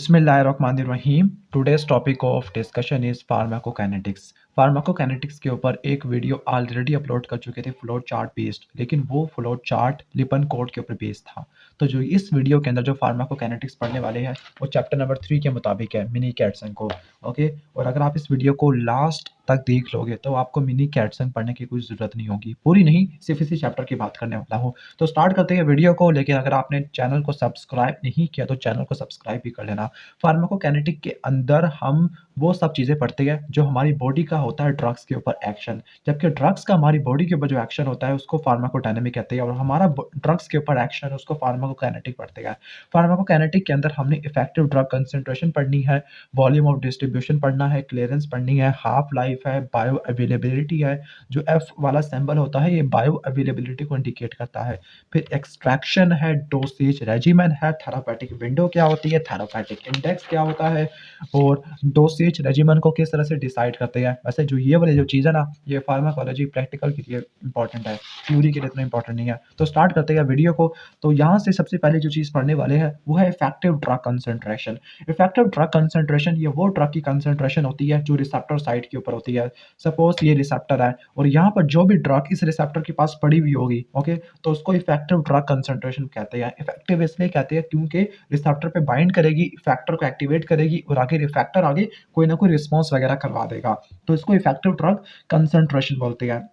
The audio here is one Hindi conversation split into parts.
बिस्मिल्लाहिर्रहमानिर्रहीम। Today's topic of discussion is pharmacokinetics. Pharmacokinetics के ऊपर एक वीडियो ऑलरेडी अपलोड कर चुके थे फ्लो चार्ट बेस्ड, लेकिन वो फ्लो चार्ट लिपन कोड के ऊपर बेस्ड था। तो जो इस वीडियो के अंदर जो फार्माकोकाइनेटिक्स पढ़ने वाले हैं वो चैप्टर नंबर 3 के मुताबिक है, मिनी कैटसन को। ओके, और अगर आप इस वीडियो को लास्ट तक देख लोगे तो आपको मिनी कैटसन पढ़ने की कोई ज़रूरत नहीं होगी, पूरी नहीं, सिर्फ इसी चैप्टर की बात करने वाला हूँ। तो स्टार्ट करते हैं वीडियो को, लेकिन अगर आपने चैनल को सब्सक्राइब नहीं किया तो चैनल को सब्सक्राइब भी कर लेना। फार्माकोकाइनेटिक के अंदर हम वो सब चीज़ें पढ़ते हैं जो हमारी बॉडी का होता है ड्रग्स के ऊपर एक्शन, जबकि ड्रग्स का हमारी बॉडी के ऊपर जो एक्शन होता है उसको फार्माकोडायनामिक कहते हैं, और हमारा ड्रग्स के ऊपर एक्शन है उसको फार्माकोकाइनेटिक पढ़ते हैं। फार्माकोकाइनेटिक के अंदर हमने इफेक्टिव ड्रग कंसंट्रेशन पढ़नी है, वॉल्यूम ऑफ डिस्ट्रीब्यूशन पढ़ना है, क्लियरेंस पढ़नी है, हाफ लाइफ है, बायो अवेलेबिलिटी है। जो एफ वाला सिंबल होता है ये बायो अवेलेबिलिटी को इंडिकेट करता है। फिर एक्सट्रैक्शन है, डोसेज रेजिमेन है, थेरापेटिक विंडो क्या होती है, थेरापेटिक इंडेक्स क्या होता है, और डोसेज रेजिमेन को किस तरह से डिसाइड करते हैं। वैसे जो ये वाली जो चीज़ है ना, ये फार्माकोलॉजी प्रैक्टिकल के लिए इंपॉर्टेंट है, थ्योरी के लिए इतना इंपॉर्टेंट नहीं है। तो स्टार्ट करते हैं वीडियो को। तो यहाँ से सबसे पहले जो चीज़ पढ़ने वाले हैं वो है effective drug concentration. Effective drug concentration ये वो ड्रग की कंसंट्रेशन होती है जो रिसेप्टर साइट के ऊपर होती है। सपोज ये रिसेप्टर है और यहाँ पर जो भी ड्रग इस रिसेप्टर के पास पड़ी हुई होगी, ओके, तो उसको इफेक्टिव ड्रग कंसंट्रेशन कहते हैं। इफेक्टिव इसलिए कहते हैं क्योंकि रिसेप्टर पे बाइंड करेगी, इफेक्टर को एक्टिवेट करेगी और आगे इफेक्टर आगे कोई ना कोई रिस्पॉन्स वगैरह करवा देगा, तो इसको इफेक्टिव ड्रग कंसंट्रेशन बोलते हैं।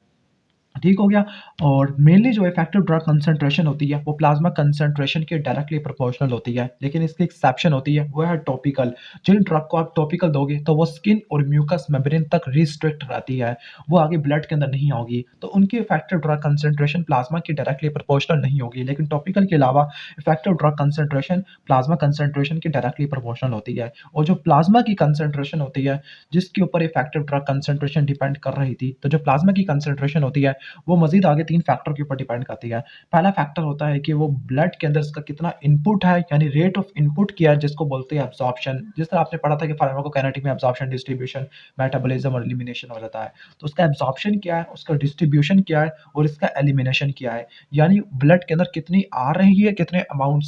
ठीक हो गया। और मेनली जो इफेक्टिव ड्रग कंसंट्रेशन होती है वो प्लाज्मा कंसंट्रेशन के डायरेक्टली प्रोपोर्शनल होती है, लेकिन इसकी एक्सेप्शन होती है, वो है टॉपिकल। जिन ड्रग को आप टॉपिकल दोगे तो वो स्किन और म्यूकस मेम्ब्रेन तक रिस्ट्रिक्ट रहती है, वो आगे ब्लड के अंदर नहीं होगी, तो उनकी इफेक्टिव ड्रग कंसंट्रेशन प्लाज्मा की डायरेक्टली प्रोपोर्शनल नहीं होगी। लेकिन टॉपिकल के अलावा effective drug concentration plasma concentration की डायरेक्टली प्रोपोर्शनल होती है। और जो प्लाज्मा की कंसंट्रेशन होती है जिसके ऊपर इफेक्टिव ड्रग कंसंट्रेशन डिपेंड कर रही थी, तो जो प्लाज्मा की कंसंट्रेशन होती है वो मज़ीद आगे 3 फैक्टर के ऊपर डिपेंड करती है। पहला फैक्टर होता है कि वो ब्लड के अंदर इसका कितना इनपुट है, यानी रेट ऑफ इनपुट क्या है, जिसको बोलते हैं एब्जॉर्प्शन। जिस तरह आपने पढ़ा था कि फार्माकोकाइनेटिक में एब्जॉर्प्शन, डिस्ट्रीब्यूशन, मेटाबॉलिज्म और एलिमिनेशन हो जाता है। तो उसका एब्जॉर्प्शन क्या है, उसका डिस्ट्रीब्यूशन क्या है और इसका एलिमिनेशन क्या है, यानी ब्लड के अंदर कितनी आ रही है, कितने अमाउंट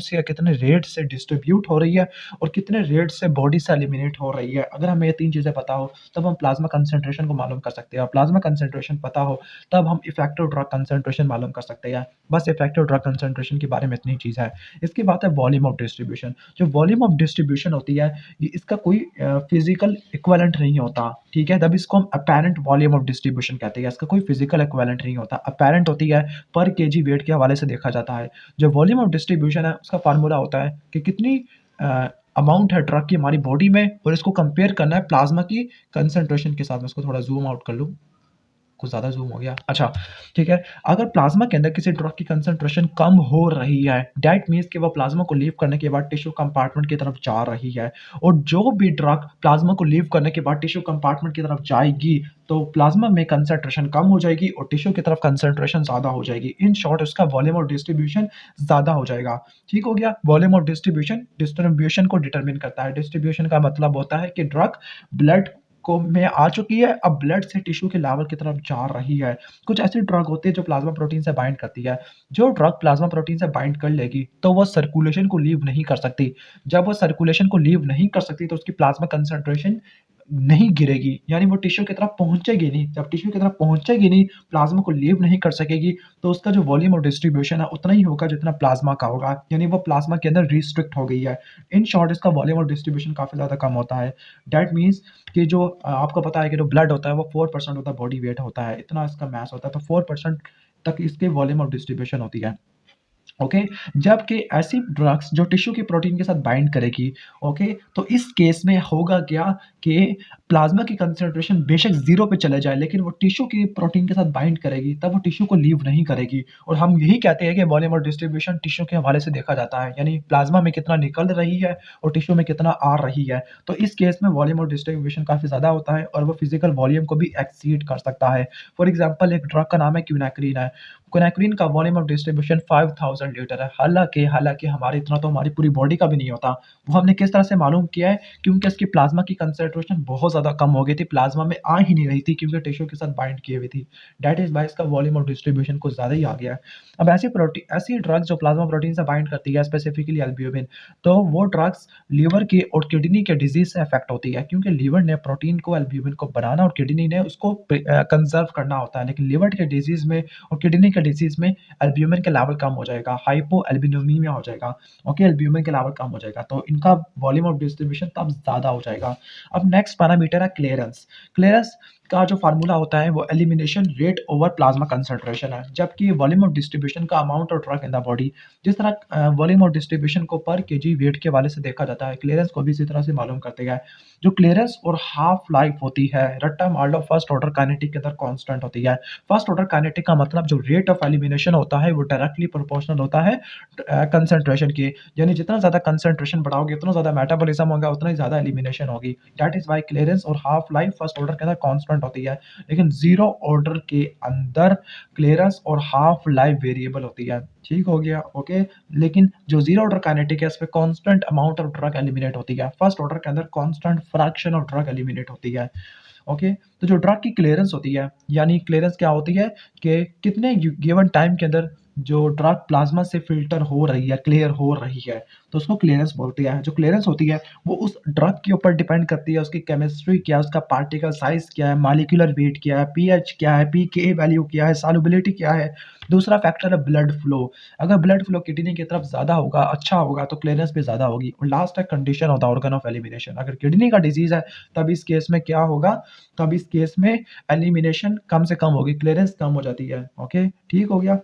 से या कितने रेट से डिस्ट्रीब्यूट हो रही है और कितने रेट से बॉडी से एलिमिनेट हो रही है। अगर हमें ये 3 चीज़ें पता हो तब हम प्लाज्मा कंसंट्रेशन को मालूम कर सकते हैं, और प्लाज्मा कंसंट्रेशन पता हो तब हम इफेक्टिव ड्रग कंसंट्रेशन मालूम कर सकते हैं। बस इफेक्टिव ड्रग कंसंट्रेशन के बारे में इतनी चीज़ है। इसके बाद है वॉल्यूम ऑफ डिस्ट्रीब्यूशन। जो वॉल्यूम ऑफ डिस्ट्रीब्यूशन होती है ये इसका कोई फिजिकल इक्विवेलेंट नहीं होता, ठीक है, तब इसको हम अपैरेंट वॉल्यूम ऑफ डिस्ट्रीब्यूशन कहते हैं। इसका कोई फिजिकल इक्विवेलेंट नहीं होता, अपैरेंट होती है, पर केजी वेट के हवाले से देखा जाता है। जो वॉल्यूम ऑफ डिस्ट्रीब्यूशन है उसका फार्मूला होता है कि कितनी अमाउंट है ड्रग की हमारी बॉडी में, और इसको कंपेयर करना है प्लाज्मा की कंसंट्रेशन के साथ। मैं इसको थोड़ा जूम आउट कर लूँ, कुछ ज़्यादा ज़ूम हो गया। अच्छा, ठीक है। अगर प्लाज़्मा के अंदर किसी ड्रग की कंसंट्रेशन कम हो रही है, दैट मीन्स कि वो प्लाज़्मा को लीव करने के बाद टिश्यू कंपार्टमेंट की तरफ जा रही है, और जो भी ड्रग प्लाज़्मा को लीव करने के बाद टिश्यू कंपार्टमेंट की तरफ जाएगी, तो प्लाज़्मा में कंसंट्रेशन कम हो जाएगी और टिश्यू की तरफ कंसंट्रेशन ज़्यादा हो जाएगी। इन शॉर्ट उसका वॉल्यूम ऑफ डिस्ट्रीब्यूशन ज़्यादा हो जाएगा। ठीक हो गया। वॉल्यूम ऑफ डिस्ट्रीब्यूशन को डिटरमिन करता है। डिस्ट्रीब्यूशन का मतलब होता है कि ड्रग ब्लड को में आ चुकी है, अब ब्लड से टिश्यू के लेवल की तरफ जा रही है। कुछ ऐसी ड्रग होती है जो प्लाज्मा प्रोटीन से बाइंड करती है। जो ड्रग प्लाज्मा प्रोटीन से बाइंड कर लेगी तो वो सर्कुलेशन को लीव नहीं कर सकती। जब वो सर्कुलेशन को लीव नहीं कर सकती तो उसकी प्लाज्मा कंसंट्रेशन नहीं गिरेगी, यानी वो टिश्यू की तरफ पहुंचेगी नहीं। जब टिश्यू की तरफ पहुंचेगी नहीं, प्लाज्मा को लीव नहीं कर सकेगी, तो उसका जो वॉल्यूम ऑफ डिस्ट्रीब्यूशन है उतना ही होगा जितना प्लाज्मा का होगा, यानी वो प्लाज्मा के अंदर रिस्ट्रिक्ट हो गई है। इन शॉर्ट इसका वॉल्यूम ऑफ डिस्ट्रीब्यूशन काफ़ी ज़्यादा कम होता है। दैट मीन्स कि जो आपको पता है कि जो ब्लड होता है वो 4% होता है, बॉडी वेट होता है, इतना इसका मास होता है, तो 4% तक इसके वॉल्यूम ऑफ डिस्ट्रीब्यूशन होती है। ओके, जबकि ऐसी ड्रग्स जो टिश्यू की प्रोटीन के साथ बाइंड करेगी, ओके, तो इस केस में होगा क्या कि प्लाज्मा की कंसंट्रेशन बेशक 0 पे चले जाए, लेकिन वो टिश्यू की प्रोटीन के साथ बाइंड करेगी, तब वो टिश्यू को लीव नहीं करेगी। और हम यही कहते हैं कि वॉल्यूम ऑफ डिस्ट्रीब्यूशन टिश्यू के हवाले से देखा जाता है, यानी प्लाज्मा में कितना निकल रही है और टिश्यू में कितना आ रही है। तो इस केस में वॉल्यूम ऑफ डिस्ट्रीब्यूशन काफ़ी ज़्यादा होता है और वो फिजिकल वॉल्यूम को भी एक्सीड कर सकता है। फॉर एग्जाम्पल एक ड्रग का नाम है क्विनाक्रीन है। क्विनाइक्रिन का वॉल्यूम ऑफ डिस्ट्रीब्यूशन 5000 लीटर है। हालाँकि हालाँकि हमारे इतना तो हमारी पूरी बॉडी का भी नहीं होता। वो हमने किस तरह से मालूम किया है? क्योंकि इसकी प्लाज़्मा की कंसंट्रेशन बहुत ज़्यादा कम हो गई थी, प्लाज़्मा में आ ही नहीं रही थी क्योंकि टिश्यू के साथ बाइंड किए हुई थी। दैट इज़ व्हाई इसका वॉल्यूम ऑफ डिस्ट्रीब्यूशन कुछ ज़्यादा ही आ गया है। अब ऐसी ड्रग्स जो प्लाज़्मा प्रोटीन से बाइंड करती है, स्पेसिफिकली एल्ब्यूमिन, तो वो ड्रग्स लिवर की और किडनी के डिज़ीज़ से अफ़ेक्ट होती है क्योंकि लिवर ने प्रोटीन को, एल्ब्यूमिन को बनाना और किडनी ने उसको कंज़र्व करना होता है। लेकिन लिवर के डिज़ीज़ में और किडनी के डिज़ीज़ में एल्ब्यूमिन का लेवल कम हो जाएगा, हाइपोएल्ब्यूमिnemia हो जाएगा, ओके, एल्ब्यूमिन का लेवल कम हो जाएगा, तो इनका वॉल्यूम ऑफ डिस्ट्रीब्यूशन तब ज़्यादा हो जाएगा। अब नेक्स्ट पैरामीटर है क्लीयरेंस। क्लीयरेंस का जो फ़ॉर्मूला होता है वो elimination rate over plasma concentration है, जबकि वॉल्यूम ऑफ डिस्ट्रीब्यूशन का amount of drug in the body, जिस तरह वॉल्यूम ऑफ डिस्ट्रीब्यूशन को पर केजी वेट के हवाले से देखा जाता है, क्लीयरेंस को भी इसी तरह से मालूम करते हैं। जो क्लीयरेंस और हाफ लाइफ होती है, रट्टा मार लो, फर्स्ट ऑर्डर काइनेटिक के अंदर कांस्टेंट होती है। फर्स्ट ऑर्डर काइनेटिक का मतलब जो रेट ऑफ एलिमिनेशन होता है वो डायरेक्टली प्रोपोर्शनल होता है कंसंट्रेशन के, यानी जितना ज़्यादा कंसंट्रेशन बढ़ाओगे उतना ज़्यादा मेटाबॉलिज्म होगा, उतना ही ज़्यादा एलिमिनेशन होगी। दैट इज़ व्हाई क्लीयरेंस और हाफ लाइफ फर्स्ट ऑर्डर के अंदर कांस्टेंट होती है, लेकिन ज़ीरो ऑर्डर के अंदर क्लीयरेंस और हाफ लाइफ वेरिएबल होती है। ठीक हो गया? ओके। लेकिन जो ज़ीरो ऑर्डर काइनेटिक है इसमें constant amount of drug eliminate होती है। फर्स्ट ऑर्डर के अंदर constant fraction of drug eliminate होती है। ओके, तो जो ड्रग की क्लीयरेंस होती है, यानी क्लीयरेंस क्या होती है कि कितने गिवन टाइम के अंदर जो ड्रग प्लाज्मा से फ़िल्टर हो रही है, क्लियर हो रही है, तो उसको क्लीयरेंस बोलते हैं। जो क्लीयरेंस होती है, वो उस ड्रग के ऊपर डिपेंड करती है, उसकी केमिस्ट्री क्या है, उसका पार्टिकल साइज़ क्या है, मॉलिक्यूलर वेट क्या है, पीएच क्या है, पीके वैल्यू क्या है, सॉल्युबिलिटी क्या है। दूसरा फैक्टर है ब्लड फ्लो। अगर ब्लड फ्लो किडनी की तरफ ज़्यादा होगा, अच्छा होगा, तो क्लीयरेंस भी ज़्यादा होगी। और लास्ट है condition of the organ of elimination. अगर किडनी का डिज़ीज़ है, तब इस केस में क्या होगा? तब इस केस में एलिमिनेशन कम से कम होगी, क्लीयरेंस कम हो जाती है। ओके, ठीक हो गया?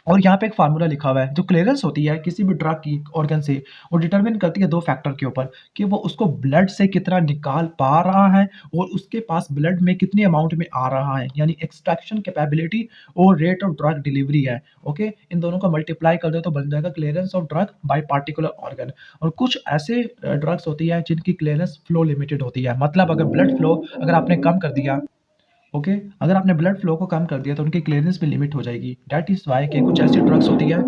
और यहाँ पे एक फ़ॉर्मूला लिखा हुआ है, जो क्लीयरेंस होती है किसी भी ड्रग की ऑर्गन से, वो डिटरमिन करती है 2 फैक्टर के ऊपर कि वो उसको ब्लड से कितना निकाल पा रहा है और उसके पास ब्लड में कितनी अमाउंट में आ रहा है, यानी एक्सट्रैक्शन कैपेबिलिटी और रेट ऑफ ड्रग डिलीवरी है। ओके, इन दोनों को मल्टीप्लाई कर दो तो बन जाएगा clearance of drug bye particular organ. और कुछ ऐसे ड्रग्स होती है जिनकी क्लीयरेंस फ्लो लिमिटेड होती है, मतलब अगर ब्लड फ्लो अगर आपने कम कर दिया, ओके, अगर आपने ब्लड फ्लो को कम कर दिया तो उनकी क्लीयरेंस भी लिमिट हो जाएगी। दैट इज़ व्हाई कि कुछ ऐसी ड्रग्स होती है,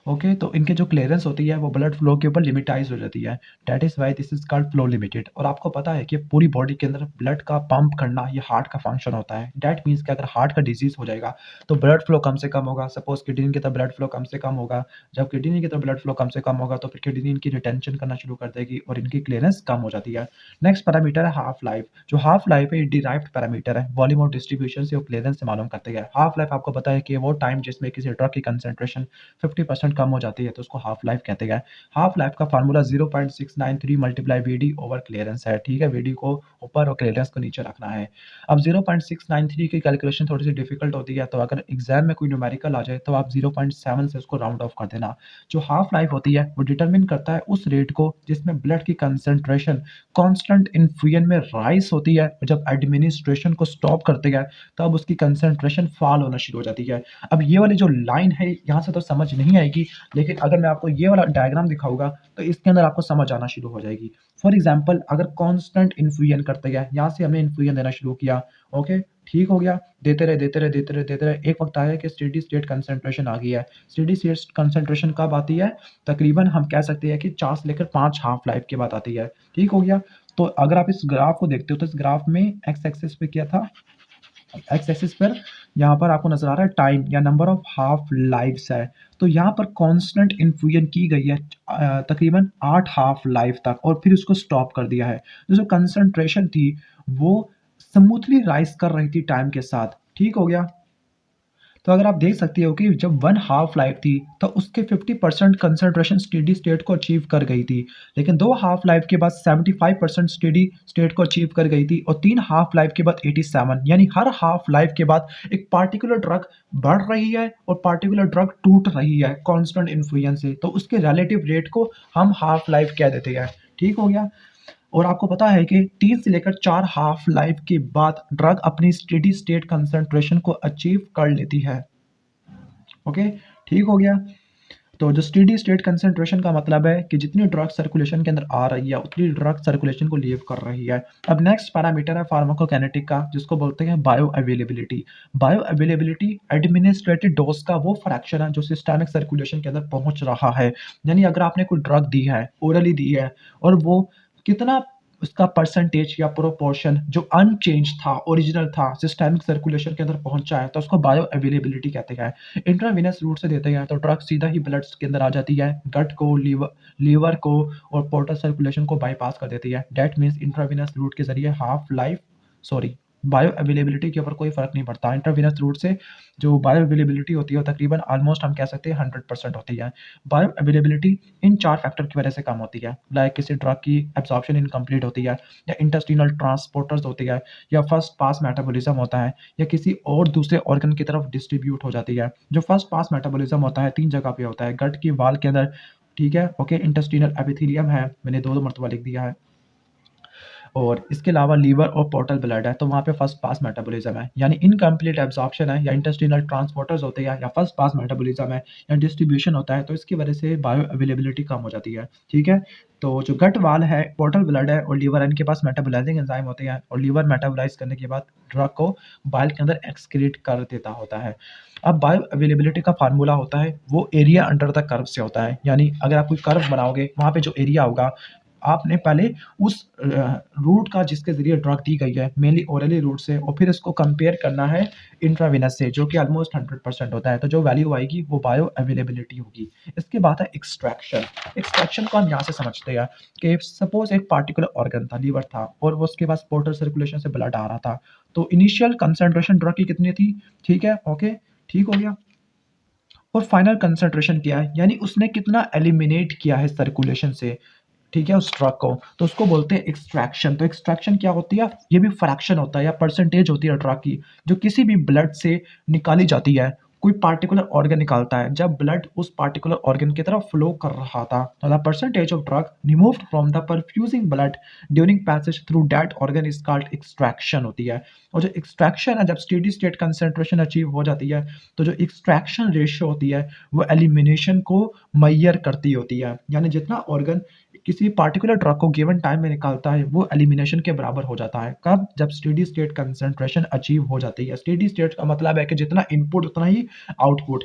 ओके, तो इनकी जो क्लीयरेंस होती है वो ब्लड फ्लो के ऊपर लिमिटाइज़ हो जाती है। That is why this is called flow limited. और आपको पता है कि पूरी बॉडी के अंदर ब्लड का पंप करना ये हार्ट का फंक्शन होता है। दैट मीन्स कि अगर हार्ट का डिज़ीज़ हो जाएगा तो ब्लड फ्लो कम से कम होगा। सपोज़ किडनी की तरफ ब्लड फ्लो कम से कम होगा। जब किडनी की तरफ ब्लड फ्लो कम से कम होगा तो फिर किडनी इनकी रिटेंशन करना शुरू कर देगी और इनकी क्लीयरेंस कम हो जाती है। नेक्स्ट पैरामीटर है हाफ लाइफ। जो हाफ लाइफ है ये डिराइव्ड पैरामीटर है, वॉल्यूम ऑफ डिस्ट्रीब्यूशन से और क्लीयरेंस से मालूम करते हैं। हाफ लाइफ आपको पता है कि वो टाइम जिसमें किसी ड्रग की कंसंट्रेशन 50% कम हो जाती है तो उसको हाफ लाइफ कहते हैं। हाफ लाइफ का formula 0.693 multiply VD over clearance है। ठीक है, वीडी को ऊपर और क्लीयरेंस को नीचे रखना है। अब 0.693 की कैलकुलेशन थोड़ी सी डिफिकल्ट होती है, तो अगर एग्जाम में कोई न्यूमेरिकल आ जाए तो आप 0.7 से उसको राउंड ऑफ कर देना। जो हाफ लाइफ होती है वो डिटरमिन करता है उस रेट को जिसमें ब्लड की कंसंट्रेशन कांस्टेंट इन्फ्यूजन में राइज होती है, और जब एडमिनिस्ट्रेशन को स्टॉप करते हैं तब उसकी कंसंट्रेशन फॉल होना शुरू हो जाती है। अब ये वाली जो लाइन है यहाँ से तो समझ नहीं आएगी, लेकिन अगर मैं आपको ये वाला डायग्राम दिखाऊँगा तो इसके अंदर आपको समझ आना शुरू हो जाएगी। फॉर एग्ज़ाम्पल अगर कांस्टेंट इन्फ्यूजन करते गए, यहाँ से हमने इन्फ्यूजन देना शुरू किया, ओके, ठीक हो गया, देते रहे, देते रहे, देते रहे, देते रहे, एक वक़्त आया कि स्टेडी स्टेट कंसंट्रेशन आ गई है। स्टेडी स्टेट कंसंट्रेशन कब आती है? तकरीबन हम कह सकते हैं कि 4 से लेकर 5 हाफ लाइफ के बाद आती है। ठीक हो गया? तो अगर आप इस ग्राफ को देखते हो तो इस ग्राफ में एक्स एक्सिस पे क्या था? एक्स एक्सिस पर यहाँ पर आपको नज़र आ रहा है टाइम या नंबर ऑफ हाफ लाइव्स है। तो यहाँ पर कांस्टेंट इन्फ्यूजन की गई है तकरीबन 8 हाफ लाइफ तक और फिर उसको स्टॉप कर दिया है। जो कंसंट्रेशन थी वो स्मूथली राइज़ कर रही थी टाइम के साथ। ठीक हो गया? तो अगर आप देख सकते हो कि जब 1 हाफ लाइफ थी तो उसके 50% कंसंट्रेशन स्टेडी स्टेट को अचीव कर गई थी। लेकिन 2 हाफ लाइफ के बाद 75% स्टेडी स्टेट को अचीव कर गई थी और 3 हाफ लाइफ के बाद 87, यानी हर हाफ लाइफ के बाद एक पार्टिकुलर ड्रग बढ़ रही है और पार्टिकुलर ड्रग टूट रही है कांस्टेंट इन्फ्लुएंस से। तो उसके रिलेटिव रेट को हम हाफ लाइफ कह देते हैं। ठीक हो गया? और आपको पता है कि 3 से लेकर 4 हाफ लाइफ के बाद ड्रग अपनी स्टेडी स्टेट कंसंट्रेशन को अचीव कर लेती है। ओके, ठीक हो गया? तो जो स्टेडी स्टेट कंसंट्रेशन का मतलब है कि जितनी ड्रग सर्कुलेशन के अंदर आ रही है उतनी ड्रग सर्कुलेशन को लीव कर रही है। अब नेक्स्ट पैरामीटर है फार्माकोकाइनेटिक का, जिसको बोलते हैं bio availability. Bio availability administrated dose का वो फ्रैक्शन है जो सिस्टमिक सर्कुलेशन के अंदर पहुंच रहा है। यानी अगर आपने कोई ड्रग दी है, ओरली दी है, और वो कितना उसका परसेंटेज या प्रोपोर्शन जो अनचेंज था, ओरिजिनल था, सिस्टमिक सर्कुलेशन के अंदर पहुंचा है, तो उसको बायो अवेलेबिलिटी कहते हैं। इंट्रावेनस रूट से देते हैं तो ड्रग सीधा ही ब्लड के अंदर आ जाती है, गट को, लीवर को और पोर्टल सर्कुलेशन को बाईपास कर देती है। डेट मीन्स इंट्रावेनस रूट के जरिए half life sorry bio availability के ऊपर कोई फर्क नहीं पड़ता। इंट्रावेनस रूट से जो बायो अवेलेबिलिटी होती है वो तकरीबन ऑलमोस्ट हम कह सकते हैं 100% होती है। बायो अवेलेबिलिटी इन 4 फैक्टर की वजह से कम होती है। लाइक किसी ड्रग की एब्जॉर्प्शन इनकम्प्लीट होती है, या इंटेस्टिनल ट्रांसपोर्टर्स होती है, या फर्स्ट पास मेटाबॉलिज्म होता है, या किसी और दूसरे ऑर्गन की तरफ डिस्ट्रीब्यूट हो जाती है। जो फर्स्ट पास मेटाबॉलिज्म होता है 3 जगह पे होता है, गट की वाल के अंदर, ठीक है, ओके, इंटेस्टिनल एपिथेलियम है, मैंने 2 मरतबा लिख दिया है, और इसके अलावा लीवर और पोर्टल ब्लड है, तो वहाँ पे फर्स्ट पास मेटाबॉलिज्म है। यानी इनकम्प्लीट एब्जॉर्प्शन है, या इंटेस्टिनल ट्रांसपोर्टर्स होते हैं, या फर्स्ट पास मेटाबॉलिज्म है, या डिस्ट्रीब्यूशन होता है, तो इसकी वजह से बायो अवेलेबिलिटी कम हो जाती है। ठीक है, तो जो गट वाल है, पोर्टल ब्लड है और लीवर है, इनके पास मेटाबोलाइजिंग एंजाइम होते हैं, और लीवर मेटाबोलाइज करने के बाद ड्रग को बाइल के अंदर एक्सक्रीट कर देता होता है। अब बायो अवेलेबिलिटी का फार्मूला होता है वो एरिया अंडर द कर्व से होता है। यानी अगर आप कोई कर्व बनाओगे, वहाँ पे जो एरिया होगा, आपने पहले उस रूट का जिसके ज़रिए ड्रग दी गई है, मेनली ओरली रूट से, और फिर इसको कंपेयर करना है इंट्रावेनस से, जो कि ऑलमोस्ट 100% होता है। तो जो वैल्यू आएगी वो बायो अवेलेबिलिटी होगी। इसके बाद है एक्सट्रैक्शन। एक्सट्रैक्शन को हम यहाँ से समझते हैं कि सपोज एक पार्टिकुलर ऑर्गन था, लीवर था, और वो उसके पास पोर्टल सर्कुलेशन से ब्लड आ रहा था, तो इनिशियल कंसंट्रेशन ड्रग की कितनी थी, ठीक है, ओके, ठीक हो गया, और फाइनल कंसंट्रेशन क्या है, यानी उसने कितना एलिमिनेट किया है सर्कुलेशन से, ठीक है, उस ड्रग को, तो उसको बोलते हैं एक्सट्रैक्शन। तो एक्सट्रैक्शन क्या होती है, ये भी फ्रैक्शन होता है या परसेंटेज होती है ड्रग की, जो किसी भी ब्लड से निकाली जाती है। कोई पार्टिकुलर ऑर्गन निकालता है, जब ब्लड उस पार्टिकुलर ऑर्गन की तरफ फ्लो कर रहा था, तो the percentage of drug removed from the perfusing blood during passage through that organ is called extraction होती है। और जो एक्सट्रैक्शन है, जब स्टेडी स्टेट कंसंट्रेशन अचीव हो जाती है, तो जो एक्सट्रैक्शन रेशियो होती है वो एलिमिनेशन को मैयर करती होती है। यानी जितना ऑर्गन किसी पार्टिकुलर ड्रग को गिवन टाइम में निकालता है वो एलिमिनेशन के बराबर हो जाता है। कब, जब स्टेडी स्टेट कंसंट्रेशन अचीव हो जाती है। स्टेडी स्टेट का मतलब है कि जितना इनपुट उतना ही आउटपुट,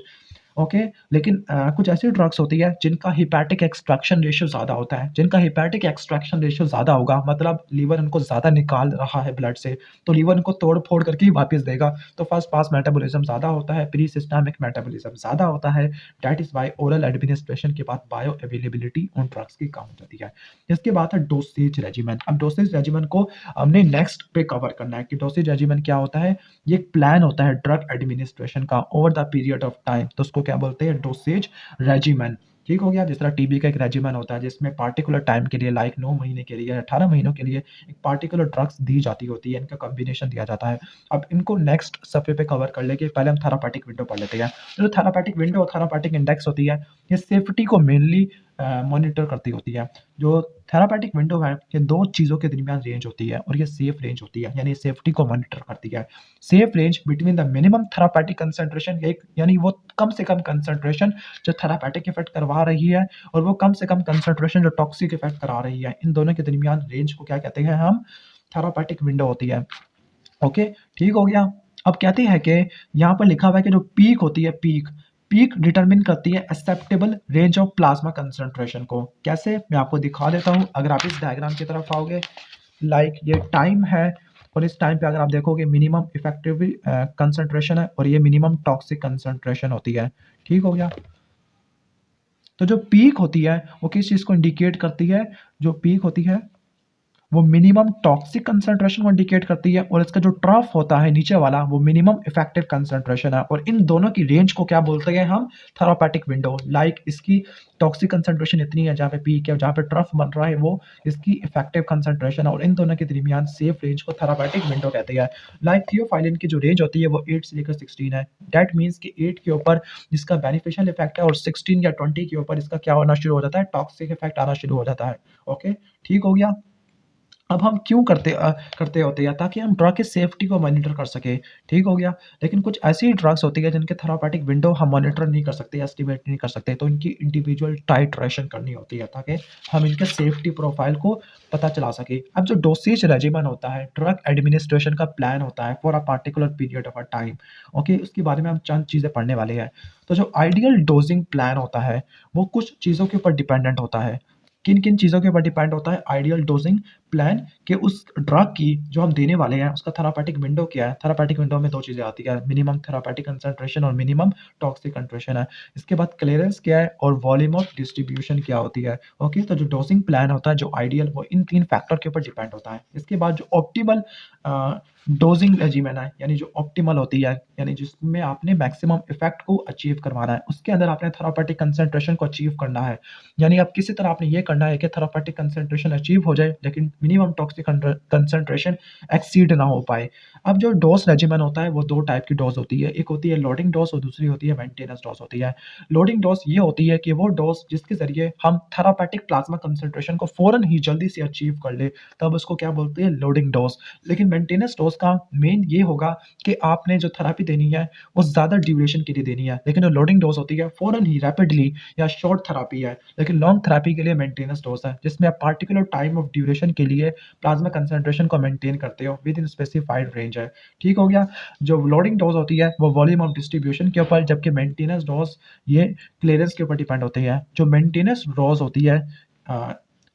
ओके। लेकिन कुछ ऐसी ड्रग्स होती है जिनका हिपैटिक एक्सट्रैक्शन रेशियो ज़्यादा होता है। जिनका हिपैटिक एक्सट्रैक्शन रेशियो ज़्यादा होगा, मतलब लीवर उनको ज़्यादा निकाल रहा है ब्लड से, तो लीवर उनको तोड़ फोड़ करके ही वापस देगा। तो फर्स्ट पास मेटाबॉलिज्म ज़्यादा होता है, प्री सिस्टमिक मेटाबॉलिज्म ज़्यादा होता है। That is why oral administration के बाद बायो अवेलेबिलिटी उन ड्रग्स की कम हो जाती है। इसके बाद है डोसेज रेजिमेन। अब डोसेज रेजिमेन को हमने नेक्स्ट पे कवर करना है कि डोसेज रेजिमेन क्या होता है। ये एक प्लान होता है ड्रग एडमिनिस्ट्रेशन का over the period of time, तो उसको क्या बोलते हैं, डोसेज रेजिमेन। ठीक हो गया। जिस तरह टीबी का एक रेजिमेन होता है जिसमें पार्टिकुलर टाइम के लिए, लाइक 9 महीने के लिए, 18 महीनों के लिए एक पार्टिकुलर ड्रग्स दी जाती होती है, इनका कॉम्बिनेशन दिया जाता है। अब इनको नेक्स्ट सफ़े पे कवर कर लेके पहले हम थेरापेटिक विंडो पढ़ लेते हैं। जो थेरापेटिक विंडो और थेरापेटिक इंडेक्स होती है, ये सेफ्टी को मेनली मॉनिटर करती होती है। जो थेरापेटिक विंडो है, ये 2 चीज़ों के दरमियान रेंज होती है, और ये सेफ रेंज होती है, यानी सेफ्टी को मॉनिटर करती है। Safe range between the minimum therapeutic concentration, एक यानी वो कम से कम कंसंट्रेशन जो थेरापेटिक इफेक्ट करवा रही है, और वो कम से कम कंसंट्रेशन जो टॉक्सिक इफेक्ट करा रही है, इन दोनों के दरमियान रेंज को क्या कहते हैं हम, थेरापेटिक विंडो होती है। ओके, ठीक हो गया। अब कहते हैं कि यहाँ पर लिखा हुआ है कि जो पीक होती है, पीक डिटरमिन करती है acceptable range of plasma concentration को। कैसे, मैं आपको दिखा देता हूँ। अगर आप इस डायग्राम की तरफ आओगे, लाइक ये टाइम है, और इस टाइम पे अगर आप देखोगे मिनिमम इफेक्टिव कंसंट्रेशन है, और ये मिनिमम टॉक्सिक कंसंट्रेशन होती है। ठीक हो गया। तो जो पीक होती है वो किस चीज़ को इंडिकेट करती है, जो पीक होती है वो मिनिमम टॉक्सिक कंसंट्रेशन को इंडिकेट करती है, और इसका जो ट्रफ होता है नीचे वाला वो मिनिमम इफेक्टिव कंसंट्रेशन है, और इन दोनों की रेंज को क्या बोलते हैं हम, थेरापेटिक विंडो। लाइक इसकी टॉक्सिक कंसंट्रेशन इतनी है जहाँ पे पीक है, जहाँ पे ट्रफ बन रहा है वो इसकी इफेक्टिव कंसंट्रेशन है, और इन दोनों के दरमियान सेफ रेंज को थेरापेटिक विंडो कहते हैं। लाइक थियोफाइलिन की जो रेंज होती है वो 8 से लेकर 16 है। दैट मीन्स कि 8 के ऊपर जिसका बेनिफिशियल इफेक्ट है, और 16 या 20 के ऊपर इसका क्या होना शुरू हो जाता है, टॉक्सिक इफेक्ट आना शुरू हो जाता है। ओके, ठीक हो गया। अब हम क्यों करते होते हैं ताकि हम ड्रग की सेफ्टी को मॉनिटर कर सकें, ठीक हो गया। लेकिन कुछ ऐसी ड्रग्स होती है जिनके थेरापेटिक विंडो हम मॉनिटर नहीं कर सकते, एस्टिमेट नहीं कर सकते, तो इनकी इंडिविजुअल टाइट्रेशन करनी होती है ताकि हम इनके सेफ्टी प्रोफाइल को पता चला सके। अब जो डोसेज रेजिमेन होता है, ड्रग एडमिनिस्ट्रेशन का प्लान होता है for a particular period of a time, okay, उसके बारे में हम चंद चीज़ें पढ़ने वाले हैं। तो जो आइडियल डोजिंग प्लान होता है वो कुछ चीज़ों के ऊपर डिपेंडेंट होता है। किन किन चीज़ों के ऊपर डिपेंड होता है आइडियल डोजिंग प्लान, कि उस ड्रग की जो हम देने वाले हैं उसका थेरापेटिक विंडो क्या है। थेरापेटिक विंडो में दो चीज़ें आती है, मिनिमम थेरापेटिक कंसंट्रेशन और मिनिमम टॉक्सिक कंसंट्रेशन है। इसके बाद क्लीयरेंस क्या है और वॉल्यूम ऑफ डिस्ट्रीब्यूशन क्या होती है। ओके, तो जो डोजिंग प्लान होता है जो आइडियल, वो इन तीन फैक्टर के ऊपर डिपेंड होता है। इसके बाद जो ऑप्टिमल डोजिंग रेजिमेन है, यानी जो ऑप्टिमल होती है, यानी जिसमें आपने मैक्सिमम इफेक्ट को अचीव करवाना है, उसके अंदर आपने थेरापेटिक कंसंट्रेशन को अचीव करना है। यानी अब किसी तरह आपने ये करना है कि थेरापेटिक कंसंट्रेशन अचीव हो जाए लेकिन मिनिमम टॉक्सिक कंसंट्रेशन एक्सीड ना हो पाए। अब जो डोज रेजिमेन होता है वो दो टाइप की डोज होती है, एक होती है लोडिंग डोज और दूसरी होती है मेंटेनेंस डोज होती है। लोडिंग डोज ये होती है कि वो डोज जिसके जरिए हम थेरापेटिक प्लाज्मा कंसंट्रेशन को फौरन ही जल्दी से अचीव कर ले, तब उसको क्या बोलते हैं, लोडिंग डोज। लेकिन मेंटेनेंस डोज का मेन ये होगा कि आपने जो थेरेपी देनी है वो ज़्यादा ड्यूरेशन के लिए देनी है, लेकिन जो लोडिंग डोज होती है फौरन ही रैपिडली, या शॉर्ट थेरेपी है। लेकिन लॉन्ग थेरेपी के लिए मेंटेनेंस डोज है जिसमें आप पार्टिकुलर टाइम ऑफ ड्यूरेशन के लिए प्लाज्मा कंसंट्रेशन को मेंटेन करते हो विद इन स्पेसिफाइड रेंज है, ठीक हो गया। जो लोडिंग डोज होती है वो वॉल्यूम ऑफ डिस्ट्रीब्यूशन के ऊपर, जबकि मेंटेनेंस डोज ये क्लीयरेंस के ऊपर डिपेंड होती है। जो मेंटेनेंस डोज होती है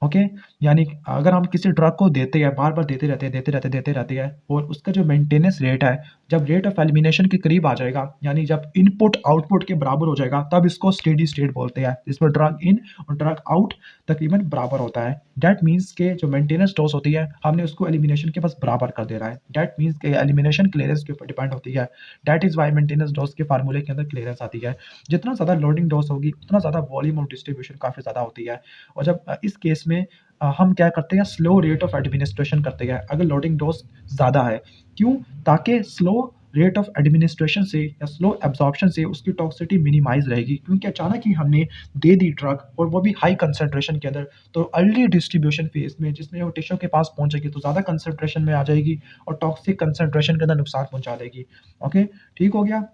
ओके, यानी अगर हम किसी ड्रग को देते हैं, बार बार देते रहते हैं और उसका जो मेंटेनेंस रेट है, जब रेट ऑफ एलिमिनेशन के करीब आ जाएगा, यानी जब इनपुट आउटपुट के बराबर हो जाएगा, तब इसको स्टेडी स्टेट बोलते हैं, जिसमें ड्रग इन और ड्रग आउट तकरीबन बराबर होता है। दैट मीन्स के जो मेंटेनेंस डोज होती है हमने उसको एलिमिनेशन के बस बराबर कर दे रहा है। दैट मीन्स के एलिमिनेशन क्लियरेंस के ऊपर डिपेंड होती है। That is why maintenance dose के फार्मूले के अंदर क्लियरेंस आती है। जितना ज़्यादा लोडिंग डोज होगी उतना ज़्यादा वॉल्यूम ऑफ डिस्ट्रीब्यूशन काफ़ी ज़्यादा होती है। और जब इस केस में हम क्या करते हैं, स्लो रेट ऑफ एडमिनिस्ट्रेशन करते हैं अगर लोडिंग डोज ज़्यादा है। क्यों? ताकि स्लो रेट ऑफ एडमिनिस्ट्रेशन से या स्लो एब्जॉर्प्शन से उसकी टॉक्सिसिटी मिनिमाइज रहेगी, क्योंकि अचानक ही हमने दे दी ड्रग और वो भी हाई कंसंट्रेशन के अंदर, तो अर्ली डिस्ट्रीब्यूशन फेज में जिसमें वो टिश्यू के पास पहुंचेगी तो ज़्यादा कंसंट्रेशन में आ जाएगी और टॉक्सिक कंसंट्रेशन के अंदर नुकसान पहुंचा देगी। ओके, ठीक हो गया।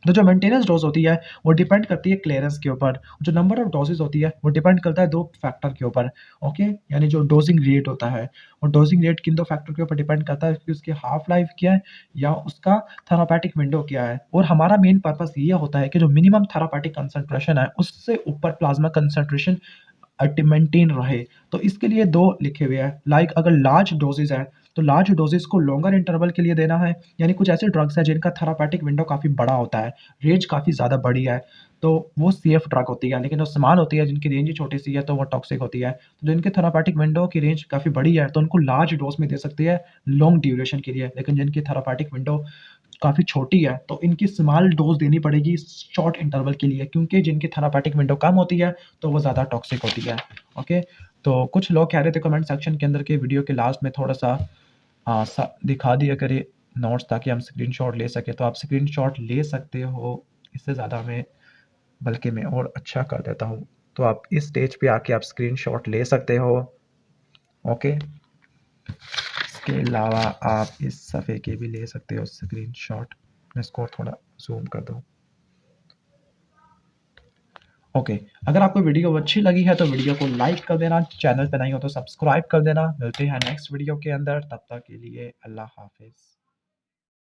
तो जो मेंटेनेंस डोज होती है वो डिपेंड करती है क्लीयरेंस के ऊपर। जो नंबर ऑफ डोजेज होती है वो डिपेंड करता है दो फैक्टर के ऊपर। ओके, यानी जो डोजिंग रेट होता है, और डोजिंग रेट किन दो फैक्टर के ऊपर डिपेंड करता है कि उसकी हाफ लाइफ क्या है या उसका थेरापेटिक विंडो क्या है। और हमारा मेन पर्पस ये होता है कि जो मिनिमम थेरापेटिक कंसंट्रेशन है उससे ऊपर प्लाज्मा कंसंट्रेशन मेंटेन रहे। तो इसके लिए दो लिखे हुए हैं, लाइक अगर लार्ज डोजेज है तो लार्ज डोजेज को लॉन्गर इंटरवल के लिए देना है, यानी कुछ ऐसे ड्रग्स हैं जिनका थेरापेटिक विंडो काफ़ी बड़ा होता है, रेंज काफ़ी ज़्यादा बड़ी है, तो वो सेफ ड्रग होती है। लेकिन जो स्मॉल होती है जिनकी रेंज ही छोटी सी है तो वो टॉक्सिक होती है। तो जिनके थेरापेटिक विंडो की रेंज काफ़ी बड़ी है तो उनको लार्ज डोज में दे सकते हैं लॉन्ग ड्यूरेशन के लिए, लेकिन जिनकी थेरापेटिक विंडो काफ़ी छोटी है तो इनकी स्मॉल डोज देनी पड़ेगी शॉर्ट इंटरवल के लिए, क्योंकि जिनकी थेरापेटिक विंडो कम होती है तो वो ज़्यादा टॉक्सिक होती है। ओके, तो कुछ लोग कह रहे थे कमेंट सेक्शन के अंदर के वीडियो के लास्ट में थोड़ा सा दिखा दिया करिए नोट्स ताकि हम स्क्रीनशॉट ले सकें, तो आप स्क्रीनशॉट ले सकते हो। इससे ज़्यादा मैं, बल्कि मैं और अच्छा कर देता हूँ, तो आप इस स्टेज पे आके आप स्क्रीनशॉट ले सकते हो। ओके, इसके अलावा आप इस सफ़े के भी ले सकते हो स्क्रीनशॉट। मैं इसको थोड़ा जूम कर दूँ। ओके, अगर आपको वीडियो अच्छी लगी है तो वीडियो को लाइक कर देना, चैनल पे नहीं हो तो सब्सक्राइब कर देना। मिलते हैं नेक्स्ट वीडियो के अंदर, तब तक के लिए अल्लाह हाफिज़।